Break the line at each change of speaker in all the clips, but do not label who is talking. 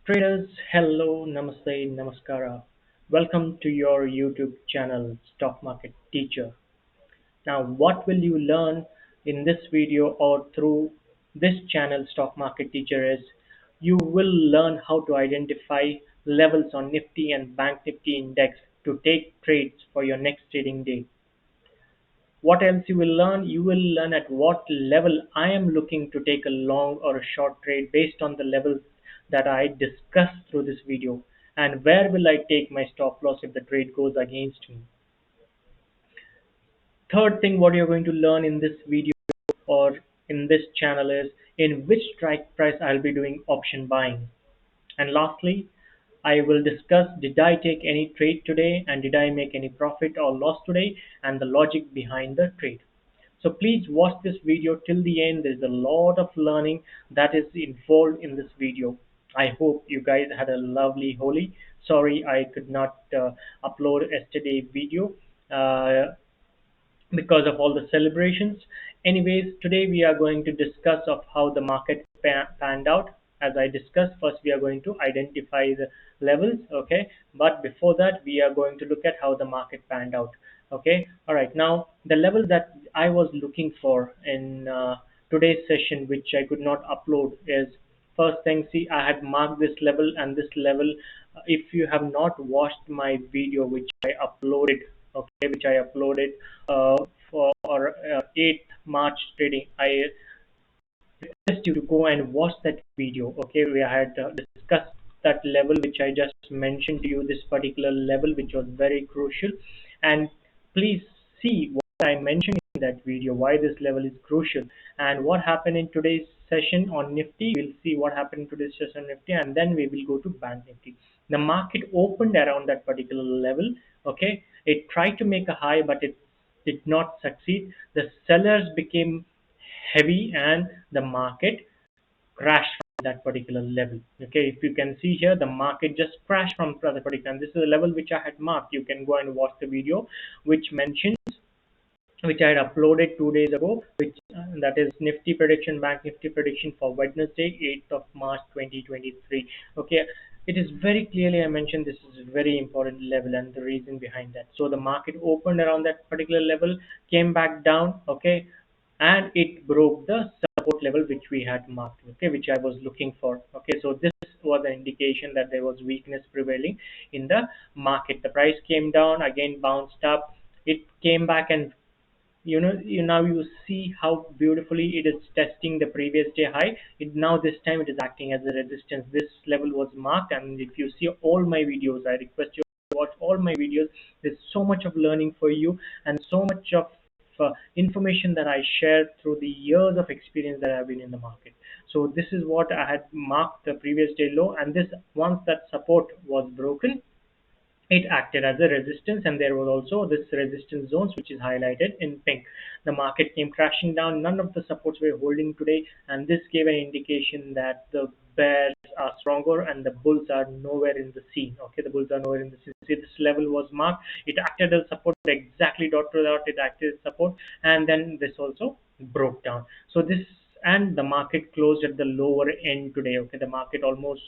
Traders, hello, namaste, namaskara. Welcome to your YouTube channel, Stock Market Teacher. Now, what will you learn in this video or through this channel, Stock Market Teacher, is you will learn how to identify levels on Nifty and Bank Nifty index to take trades for your next trading day. What else you will learn? You will learn at what level I am looking to take a long or a short trade based on the levels that I discussed through this video, and where will I take my stop loss if the trade goes against me. Third thing what you're going to learn in this video or in this channel is in which strike price I'll be doing option buying. And lastly, I will discuss did I take any trade today and did I make any profit or loss today and the logic behind the trade. So please watch this video till the end. There's a lot of learning that is involved in this video. I hope you guys had a lovely Holi. Sorry I could not upload yesterday video. Because of all the celebrations. Anyways, today we are going to discuss of how the market panned out. As I discussed, first we are going to identify the levels, okay? But before that, we are going to look at how the market panned out, okay? All right, now the level that I was looking for in today's session, which I could not upload, is first thing. See, I had marked this level and this level. If you have not watched my video, which I uploaded, okay, which I uploaded for 8th March trading, I request you to go and watch that video. Okay, we had discussed that level which I just mentioned to you, this particular level which was very crucial, and please see what I mentioned in that video, why this level is crucial and what happened in today's session on Nifty. We'll see what happened in today's session on Nifty, and then we will go to Bank Nifty. The market opened around that particular level. Okay, it tried to make a high but it did not succeed. The sellers became heavy and the market crashed from that particular level. Okay, if you can see here, the market just crashed from that particular, and this is a level which I had marked. You can go and watch the video which mentions, which I had uploaded 2 days ago, which that is Nifty prediction, Bank Nifty prediction for Wednesday, 8th of March 2023. Okay, it is very clearly I mentioned this is a very important level and the reason behind that. So the market opened around that particular level, came back down, okay, and it broke the support level which we had marked, okay, which I was looking for. Okay, so this was an indication that there was weakness prevailing in the market. The price came down, again bounced up, it came back, and you see how beautifully it is testing the previous day high. It now this time it is acting as a resistance. This level was marked, and if you see all my videos, I request you to watch all my videos. There's so much of learning for you and so much of information that I shared through the years of experience that I've been in the market. So this is what I had marked the previous day low, and this once that support was broken, it acted as a resistance, and there was also this resistance zones which is highlighted in pink. The market came crashing down, none of the supports were holding today, and this gave an indication that the bears are stronger and the bulls are nowhere in the scene. Okay, the bulls are nowhere in the scene. See, this level was marked, it acted as support exactly dot to dot, it acted as support, and then this also broke down. So this, and the market closed at the lower end today. Okay, the market almost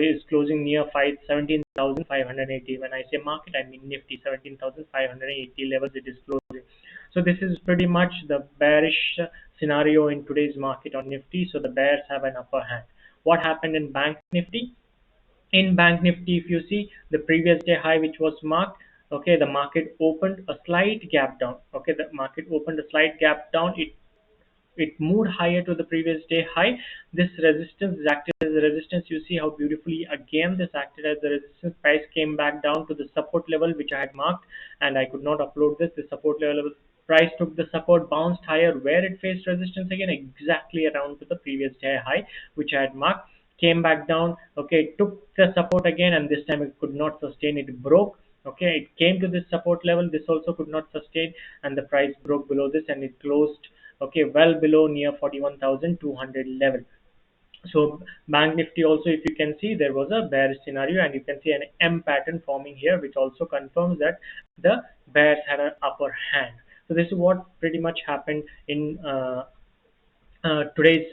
is closing near 17,580. When I say market, I mean Nifty, 17,580 levels it is closing. So this is pretty much the bearish scenario in today's market on Nifty. So the bears have an upper hand. What happened in Bank Nifty? In Bank Nifty, if you see the previous day high which was marked, okay, the market opened a slight gap down. Okay, the market opened a slight gap down. It moved higher to the previous day high. This resistance is acted as a resistance. You see how beautifully again this acted as a resistance. Price came back down to the support level which I had marked, and I could not upload this. The support level, price took the support, bounced higher where it faced resistance again, exactly around to the previous day high which I had marked. Came back down, okay, it took the support again, and this time it could not sustain, it broke. Okay, it came to this support level, this also could not sustain, and the price broke below this and it closed, okay, well below near 41,200 level. So Bank Nifty also, if you can see, there was a bearish scenario, and you can see an M pattern forming here which also confirms that the bears had an upper hand. So this is what pretty much happened in today's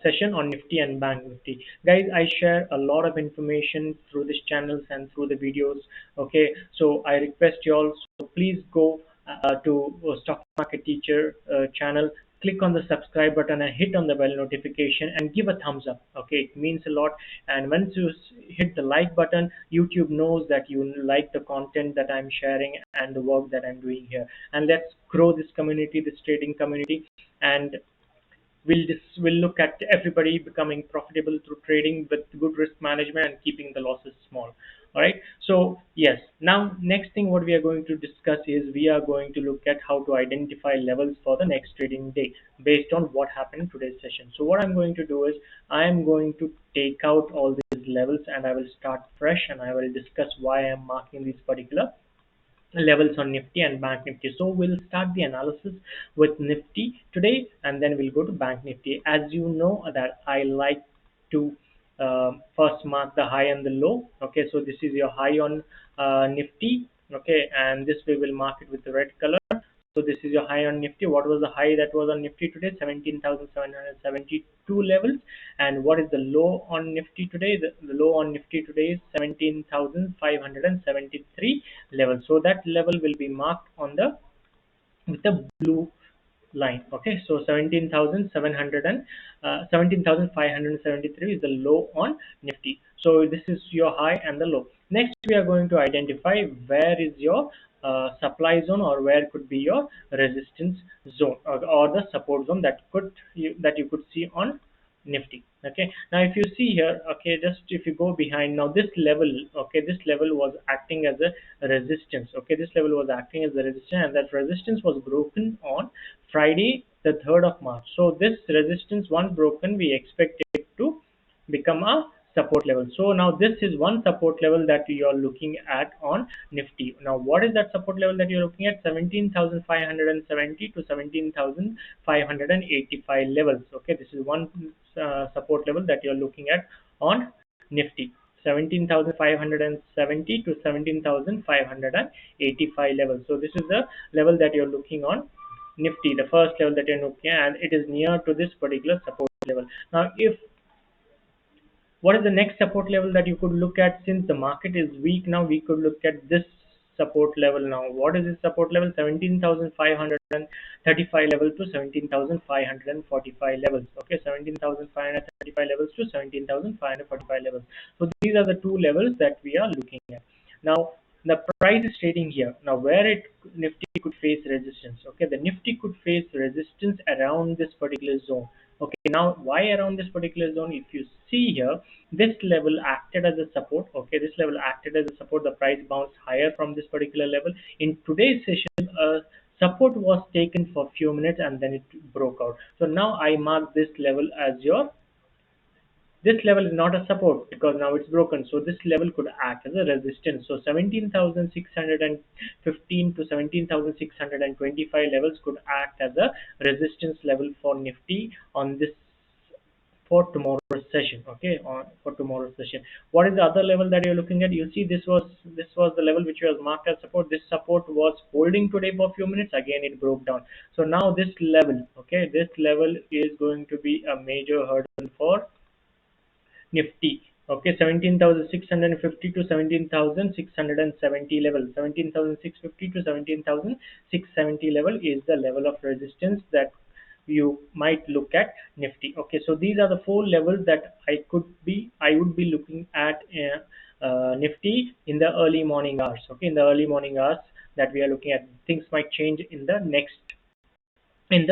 session on Nifty and Bank Nifty. Guys, I share a lot of information through this channels and through the videos. Okay, so I request you all, so please go to Stock Market Teacher channel, click on the subscribe button and hit on the bell notification and give a thumbs up. Okay, it means a lot. And once you hit the like button, YouTube knows that you like the content that I'm sharing and the work that I'm doing here. And let's grow this community, this trading community. And we'll look at everybody becoming profitable through trading with good risk management and keeping the losses small. All right, so yes, now next thing what we are going to discuss is we are going to look at how to identify levels for the next trading day based on what happened in today's session. So what I'm going to do is I am going to take out all these levels and I will start fresh and I will discuss why I'm marking these particular levels on Nifty and Bank Nifty. So we'll start the analysis with Nifty today and then we'll go to Bank Nifty. As you know that I like to first mark the high and the low. Okay, so this is your high on Nifty. Okay, and this we will mark it with the red color. So this is your high on Nifty. What was the high that was on Nifty today? 17,772 levels. And what is the low on Nifty today? The low on Nifty today is 17,573 levels. So that level will be marked on the with the blue line. Okay, so 17,700 and 17,573 is the low on Nifty. So this is your high and the low. Next, we are going to identify where is your supply zone or where could be your resistance zone or the support zone that you could see on Nifty. Okay, now if you see here, okay, just if you go behind now this level, okay, this level was acting as a resistance. Okay, this level was acting as a resistance and that resistance was broken on Friday the 3rd of March. So this resistance once broken, we expect it to become a support level. So now this is one support level that you are looking at on Nifty. Now what is that support level that you're looking at? 17,570 to 17,585 levels. Okay, this is one support level that you're looking at on Nifty. 17,570 to 17,585 levels. So this is the level that you're looking on Nifty, the first level that you're looking at, and it is near to this particular support level. Now, if what is the next support level that you could look at? Since the market is weak now, we could look at this support level now. What is this support level? 17,535 level to 17,545 levels. Okay, 17,535 levels to 17,545 levels. So these are the two levels that we are looking at. Now the price is trading here. Now where it Nifty could face resistance. Okay, the Nifty could face resistance around this particular zone. Okay, now why around this particular zone? If you see here, this level acted as a support. Okay, this level acted as a support. The price bounced higher from this particular level. In today's session, support was taken for a few minutes and then it broke out. So now I mark this level as your this level is not a support because now it's broken. So this level could act as a resistance. So 17,615 to 17,625 levels could act as a resistance level for Nifty on this for tomorrow's session. Okay, on for tomorrow's session. What is the other level that you're looking at? You see this was the level which was marked as support. This support was holding today for a few minutes. Again, it broke down. So now this level, okay, this level is going to be a major hurdle for Nifty. Okay, 17,650 to 17,670 level. 17,650 to 17,670 level is the level of resistance that you might look at Nifty. Okay, so these are the four levels that I would be looking at Nifty in the early morning hours. Okay, in the early morning hours that we are looking at. Things might change in the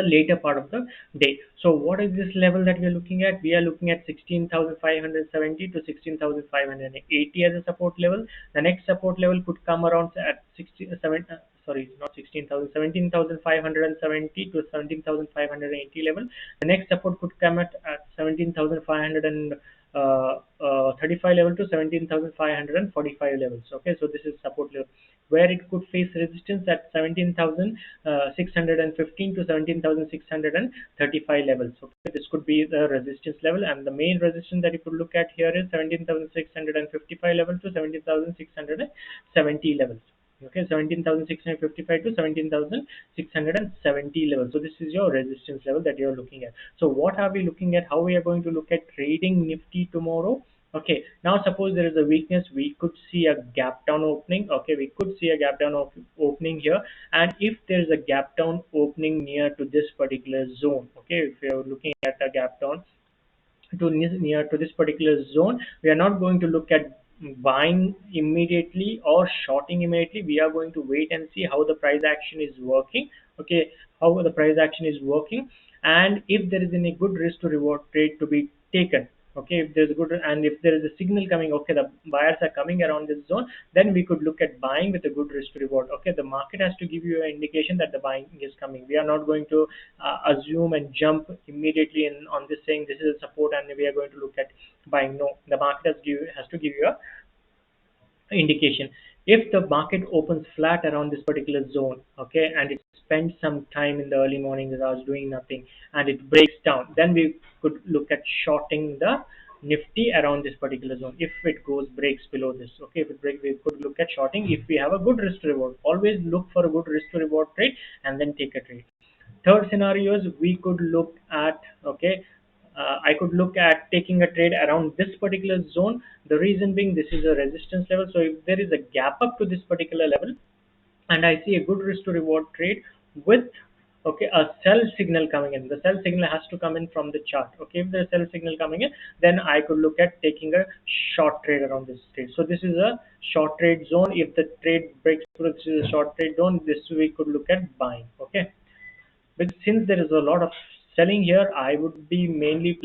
later part of the day. So what is this level that we are looking at? We are looking at 16,570 to 16,580 as a support level. The next support level could come around at 67 sorry, not 16,000, 17,570 to 17,580 level. The next support could come at 17,535 level to 17,545 levels. Okay, so this is support level where it could face resistance at 17,615 to 17,635 levels. Okay, this could be the resistance level, and the main resistance that you could look at here is 17,655 level to 17,670 levels. Okay, 17,655 to 17,670 level. So this is your resistance level that you're looking at. So what are we looking at? How we are going to look at trading Nifty tomorrow? Okay, now suppose there is a weakness, we could see a gap down opening. Okay, we could see a gap down opening here, and if there is a gap down opening near to this particular zone, okay, if you're looking at a gap down to near to this particular zone, we are not going to look at buying immediately or shorting immediately. We are going to wait and see how the price action is working. Okay, how the price action is working, and if there is any good risk to reward trade to be taken. Okay, if there's good, and if there is a signal coming, okay, the buyers are coming around this zone, then we could look at buying with a good risk to reward. Okay, the market has to give you an indication that the buying is coming. We are not going to assume and jump immediately in on this saying this is a support and we are going to look at buying. No, the market has to give you a indication. If the market opens flat around this particular zone, okay, and it spends some time in the early morning hours doing nothing, and it breaks down, then we could look at shorting the Nifty around this particular zone. If it breaks below this, okay, if it breaks, we could look at shorting if we have a good risk to reward. Always look for a good risk to reward trade and then take a trade. Third scenario is we could look at, okay, I could look at taking a trade around this particular zone. The reason being this is a resistance level. So if there is a gap up to this particular level and I see a good risk to reward trade with, okay, a sell signal coming in, the sell signal has to come in from the chart. Okay, if there's a sell signal coming in, then I could look at taking a short trade around this trade. So this is a short trade zone. If the trade breaks through, this is a short trade zone, this we could look at buying. Okay, but since there is a lot of selling here, I would be mainly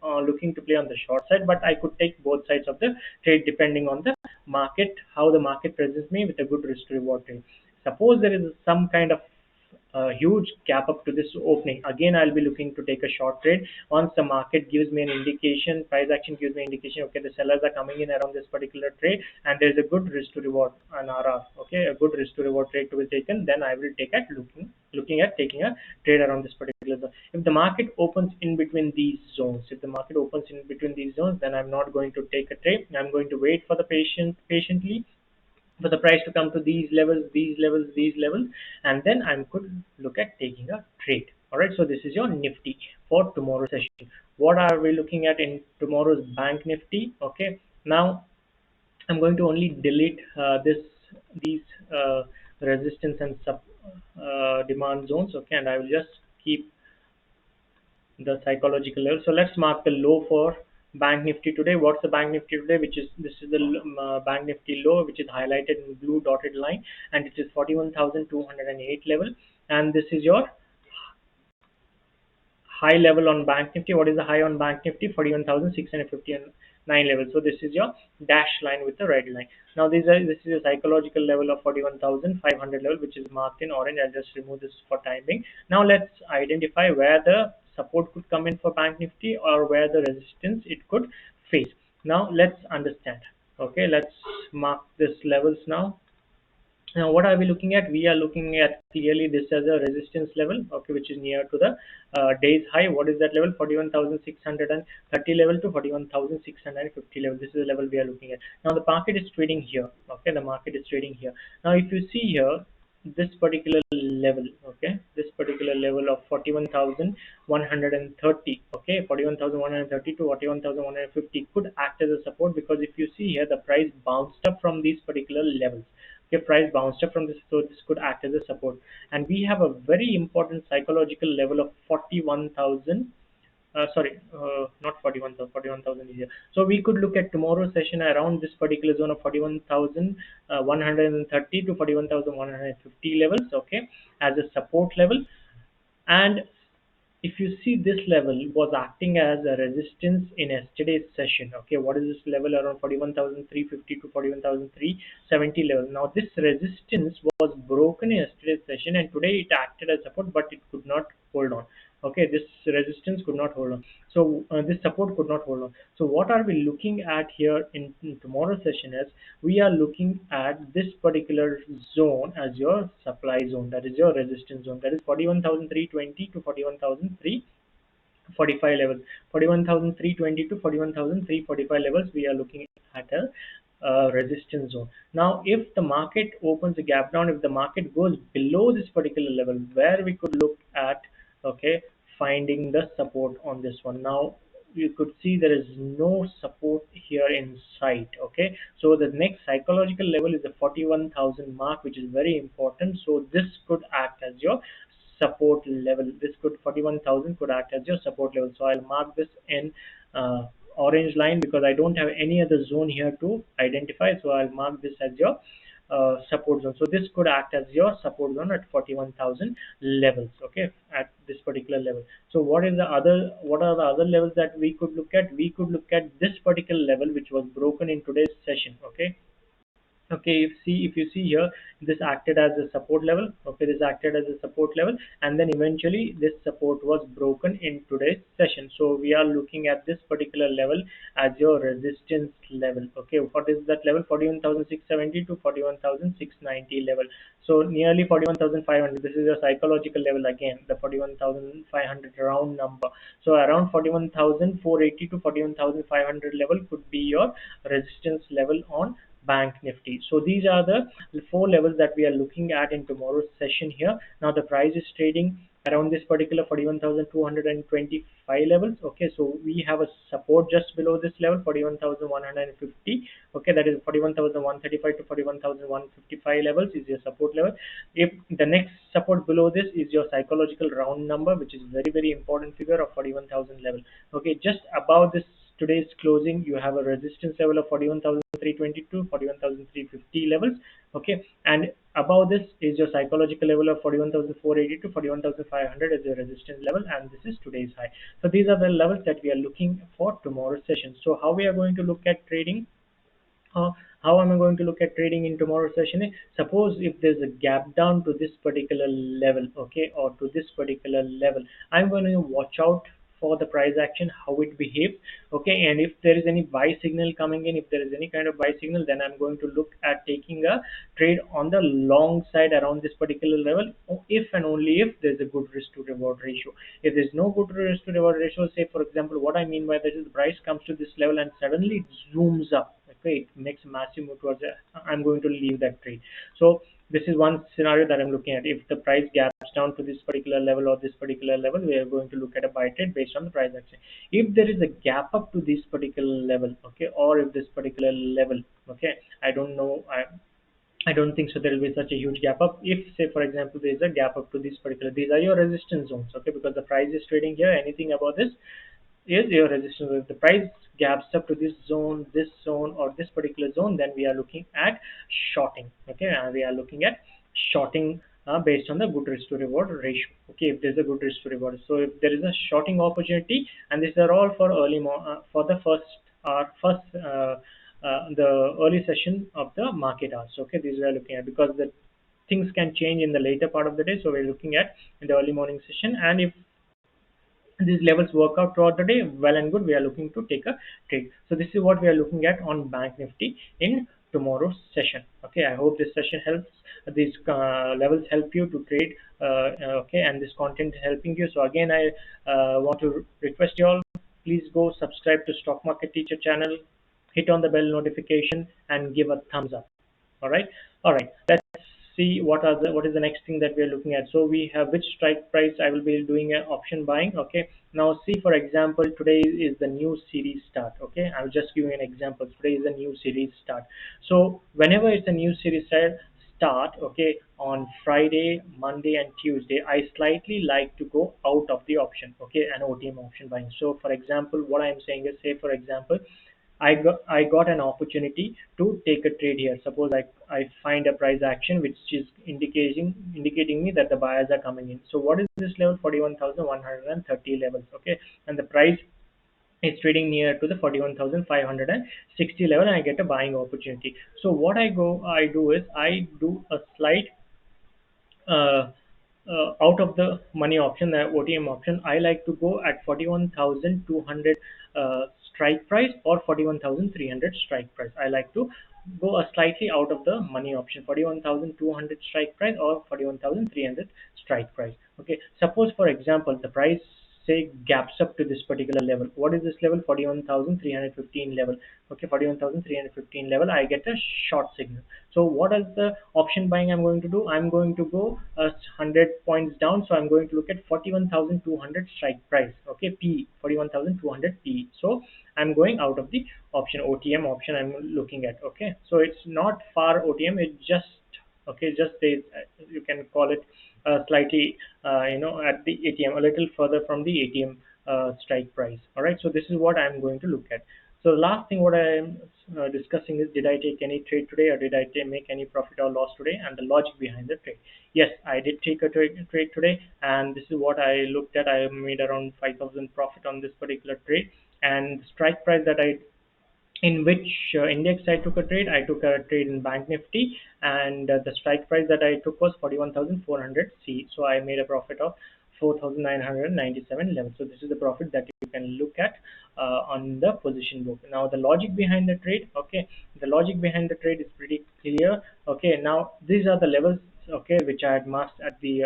looking to play on the short side, but I could take both sides of the trade depending on the market, how the market presents me with a good risk to reward trade. Suppose there is some kind of huge gap up to this opening. Again, I'll be looking to take a short trade. Once the market gives me an indication, price action gives me an indication, okay, the sellers are coming in around this particular trade and there's a good risk to reward, an RR, okay, a good risk to reward trade to be taken, then I will take at looking at taking a trade around this particular zone. If the market opens in between these zones, if the market opens in between these zones, then I'm not going to take a trade. I'm going to wait for the patiently for the price to come to these levels, and then I could look at taking a trade. All right, so this is your Nifty for tomorrow's session. What are we looking at in tomorrow's Bank Nifty? Okay, now I'm going to only delete these resistance and sub demand zones. Okay, and I will just keep the psychological level. So let's mark the low for Bank Nifty today. What's the Bank Nifty today? Which is this is the Bank Nifty low, which is highlighted in blue dotted line, and it is 41,208 level. And this is your high level on Bank Nifty. What is the high on Bank Nifty? 41,659 level. So this is your dash line with the red line. Now this is a psychological level of 41,500 level, which is marked in orange. I'll just remove this for time being. Now let's identify where the support could come in for Bank Nifty or where the resistance it could face. Now let's understand. Okay, let's mark this levels now. Now, what are we looking at? We are looking at clearly this as a resistance level, okay, which is near to the day's high. What is that level? 41,630 level to 41,650 level. This is the level we are looking at. Now, the market is trading here. Okay, the market is trading here. Now, if you see here, this particular level, okay, this particular level of 41,130, okay, 41,130 to 41,150 could act as a support, because if you see here, the price bounced up from these particular levels. Okay, price bounced up from this, so this could act as a support. And we have a very important psychological level of 41,000. Sorry, not 41,000. 41,000 is here. So we could look at tomorrow's session around this particular zone of 41,130 to 41,150 levels, okay, as a support level. And if you see, this level was acting as a resistance in yesterday's session. Okay, what is this level? Around 41,350 to 41,370 level. Now this resistance was broken in yesterday's session, and today it acted as support, but it could not hold on. Okay, this resistance could not hold on. So this support could not hold on. So what are we looking at here in tomorrow's session is we are looking at this particular zone as your supply zone, that is your resistance zone, that is 41,320 to 41,345 levels. 41,320 to 41,345 levels we are looking at a resistance zone. Now, if the market opens a gap down, if the market goes below this particular level, where we could look at, okay, finding the support on this one. Now, you could see there is no support here in sight. Okay, so the next psychological level is the 41,000 mark, which is very important. So this could act as your support level. This could 41,000 could act as your support level. So I'll mark this in orange line because I don't have any other zone here to identify. So I'll mark this as your support zone. So this could act as your support zone at 41,000 levels. Okay, at this particular level. So what are the other levels that we could look at? We could look at this particular level, which was broken in today's session. Okay, okay, if you see here, this acted as a support level. Okay, this acted as a support level, and then eventually this support was broken in today's session. So we are looking at this particular level as your resistance level. Okay, what is that level? 41,670 to 41,690 level. So nearly 41,500. This is your psychological level again, the 41,500 round number. So around 41,480 to 41,500 level could be your resistance level on Bank Nifty. So these are the four levels that we are looking at in tomorrow's session here. Now the price is trading around this particular 41,225 levels. Okay, so we have a support just below this level, 41,150. Okay, that is 41,135 to 41,155 levels is your support level. If the next support below this is your psychological round number, which is very important figure of 41,000 level. Okay, just above this today's closing, you have a resistance level of 41,322, 41,350 levels. Okay, and above this is your psychological level of 41,480 to 41,500 as your resistance level, and this is today's high. So these are the levels that we are looking for tomorrow's session. So how we are going to look at trading? uh, how am I going to look at trading in tomorrow's session? Suppose if there's a gap down to this particular level, okay, or to this particular level, I'm going to watch out for the price action, how it behaves, okay, and if there is any buy signal coming in, if there is any kind of buy signal, then I'm going to look at taking a trade on the long side around this particular level, if and only if there's a good risk to reward ratio. If there's no good risk to reward ratio, say for example, what I mean by that is the price comes to this level and suddenly it zooms up. Okay, it makes a massive move towards it. I'm going to leave that trade. So this is one scenario that I'm looking at. If the price gaps down to this particular level or this particular level, we are going to look at a buy trade based on the price action. If there is a gap up to this particular level, okay, or if this particular level, okay, I don't know, I don't think so there will be such a huge gap up. If say for example there is a gap up to this particular, these are your resistance zones, okay, because the price is trading here, anything above this is your resistance. If the price gaps up to this zone or this particular zone, then we are looking at shorting. Okay, and we are looking at shorting based on the good risk to reward ratio. Okay, if there's a good risk to reward, so if there is a shorting opportunity, and these are all for for the the early session of the market hours. Okay, these we are looking at because the things can change in the later part of the day. So we're looking at in the early morning session, and if these levels work out throughout the day, well and good, we are looking to take a trade. So this is what we are looking at on Bank Nifty in tomorrow's session. Okay, I hope this session helps. These levels help you to trade. Okay, and this content is helping you. So again, I want to request you all, please go subscribe to Stock Market Teacher channel, hit on the bell notification, and give a thumbs up. All right, let's see what is the next thing that we are looking at. So we have which strike price I will be doing an option buying. Okay, now see, for example, today is the new series start. Okay, I'll just give you an example. Today is a new series start. So whenever it's a new series start, okay, on Friday, Monday and Tuesday, I slightly like to go out of the option, okay, an OTM option buying. So for example, what I'm saying is, say for example, I got an opportunity to take a trade here. Suppose I find a price action which is indicating me that the buyers are coming in. So what is this level? 41,130 levels. Okay, and the price is trading near to the 41,560 level, and I get a buying opportunity. So what I do is I do a slight uh, out of the money option, the OTM option, I like to go at 41,200 strike price or 41,300 strike price. I like to go a slightly out of the money option, 41,200 strike price or 41,300 strike price. Okay, suppose for example the price say gaps up to this particular level. What is this level? 41,315 level. Okay, 41,315 level, I get a short signal. So what is the option buying I'm going to do? I'm going to go 100 points down, so I'm going to look at 41,200 strike price. Okay, P 41,200 P. So I'm going out of the option, OTM option I'm looking at. Okay, so it's not far OTM, it just, okay, just they, you can call it slightly at the ATM, a little further from the ATM strike price. All right, so this is what I'm going to look at. So the last thing what I am discussing is, did I take any trade today, or did I make any profit or loss today, and the logic behind the trade. Yes, I did take a trade today, and this is what I looked at. I made around 5,000 profit on this particular trade, and the strike price that I, in which index I took a trade. I took a trade in Bank Nifty, and the strike price that I took was 41,400 C. So I made a profit of 4,997 level. So this is the profit that you can look at on the position book. Now the logic behind the trade, okay, the logic behind the trade is pretty clear. Okay, now these are the levels, okay, which I had marked at the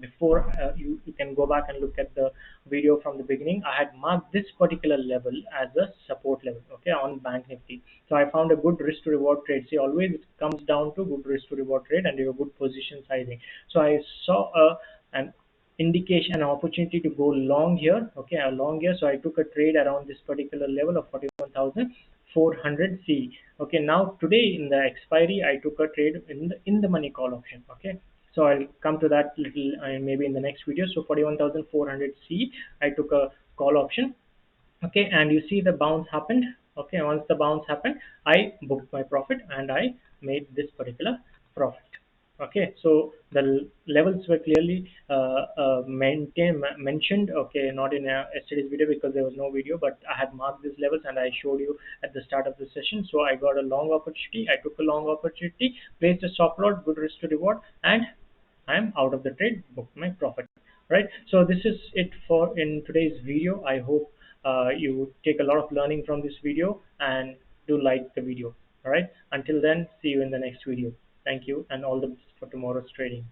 before. You can go back and look at the video from the beginning. I had marked this particular level as a support level, okay, on Bank Nifty. So I found a good risk to reward trade. See, always it comes down to good risk to reward trade and your good position sizing. So I saw an indication, an opportunity to go long here, okay, a long here. So I took a trade around this particular level of 41,400 C. Okay, now today in the expiry, I took a trade in the money call option. Okay, so I'll come to that little maybe in the next video. So 41,400 C, I took a call option. Okay, and you see the bounce happened. Okay, once the bounce happened, I booked my profit and I made this particular profit. Okay, so the levels were clearly mentioned. Okay, not in yesterday's video because there was no video, but I had marked these levels and I showed you at the start of the session. So I got a long opportunity, I took a long opportunity, placed a stop loss, good risk to reward, and I'm out of the trade, booked my profit. Right, so this is it for in today's video. I hope you take a lot of learning from this video and do like the video. All right, until then, see you in the next video. Thank you, and all the best for tomorrow's trading.